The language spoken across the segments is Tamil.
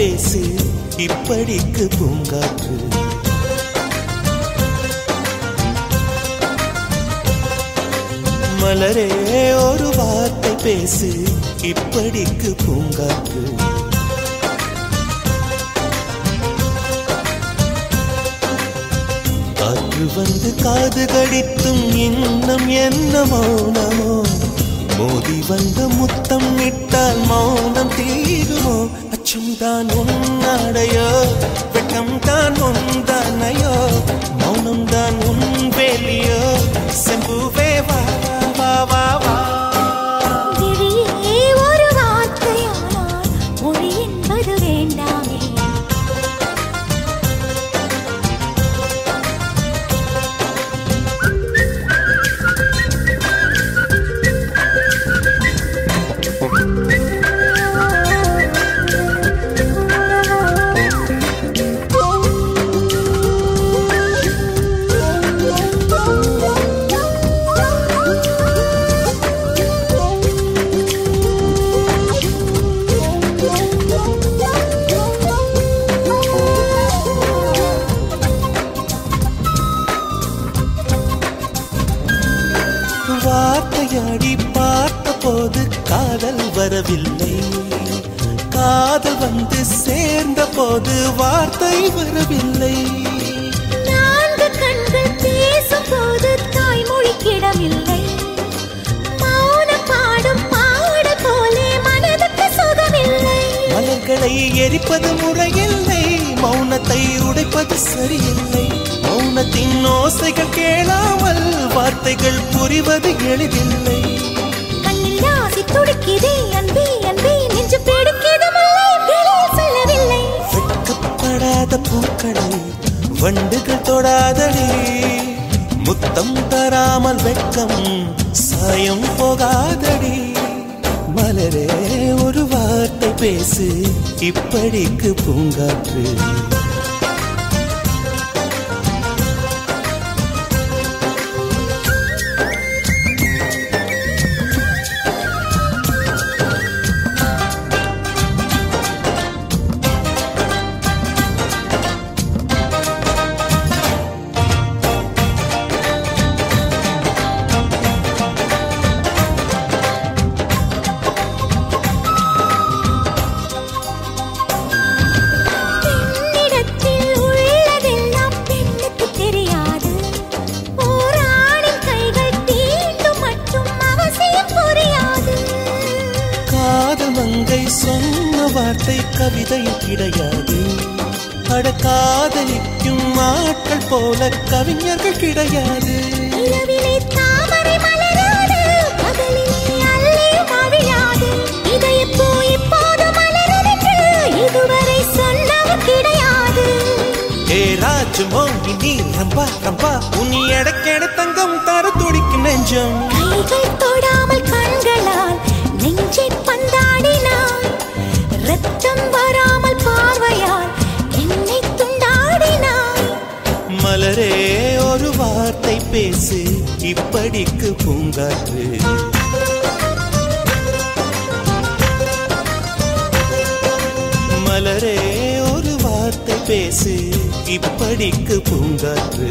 பேசு இப்படிக்கு பூங்காற்று. மலரே ஒரு வார்த்தை பேசு இப்படிக்கு பூங்காற்று. காற்று வந்து காது கடித்தும் இன்னும் என்ன மௌனமோ, மோதி வந்த முத்தம் இட்டால் மௌனம் தீருமோ. அச்சம்தான் உன்னாடையோ, வெட்கம்தான் உந்தானையோ, மௌனம் தான் உன் வேலியோ. செம்புவே வா வா வா வா. ஒரு வார்த்தையானால் மொழி என்பது வேண்டாமே. வார்த்தையாடி பார்த்த போது காதல் வரவில்லை, காதல் வந்து சேர்ந்த போது வார்த்தை வரவில்லை. நான்கு கண்கள் பேசும் போது தாய்மொழி கிடமில்லை, மௌன பாடும் பாட போலே மனதுக்கு சுகமில்லை. மலர்களை எரிப்பது முறையில்லை, மௌனத்தை உடைப்பது சரியில்லை. மௌனத்தின் ஓசைகள் கேளாமல் வார்த்தைகள் புரிவது எளிதில்லை. கண்ணில் ஆசை துடிக்குதே அன்பே அன்பே, நெஞ்சு பிடிக்குது முல்லை வெளியில் சொல்லவில்லை. வெட்கப்படாத பூக்களை வண்டுகள் தொடாதடி, முத்தம் தராமல் வெட்கம் சாயம் போகாதடி. மலரே ஒரு வார்த்தை பேசு இப்படிக்கு பூங்காற்று. சொன்ன வார்த்தை கவிதையில் கிடையாது, அட காதலிக்கும் ஆட்கள் போல கவிஞர்கள் கிடையாது. இரவிலே தாமரை மலராது, பகலிலே அல்லியும் அழியாது. இதயப்பூ இப்போது மலருதென்று இதுவரை சொன்னவர் கிடையாது. ஏ ராஜமோ நீ ரம்பா ரம்பா, உன் எடக்கெட தங்கம் தர துடிக்கும் நெஞ்சம். கைகள் தொடாமல் கண்களால் நெஞ்சை பந்தாடினாய், ரத்தம் வராமல் பார்வையால் என்னை துண்டாடினாய். மலரே ஒரு வார்த்தை பேசு இப்படிக்கு பூங்காற்று. மலரே ஒரு வார்த்தை பேசு இப்படிக்கு பூங்காற்று.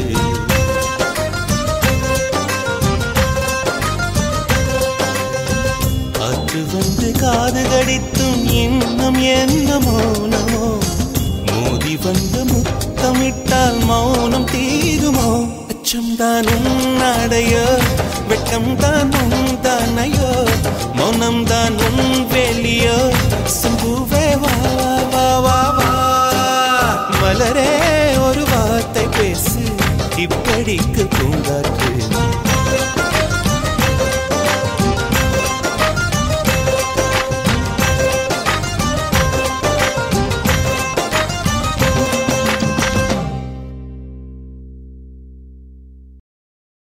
காற்று வந்து காது கடித்தும் இன்னும் என்ன மௌனமோ, மோதி வந்து முத்தமிட்டால் மௌனம் தீருமோ. அச்சம்தான் உன்னாடையோ, வெட்கம்தான் உந்தானையோ, மௌனம்தான் உன் வேலியோ. சம்புவே வா வா வா வா. மலரே ஒரு வார்த்தை பேசு இப்படிக்கு பூங்காற்று.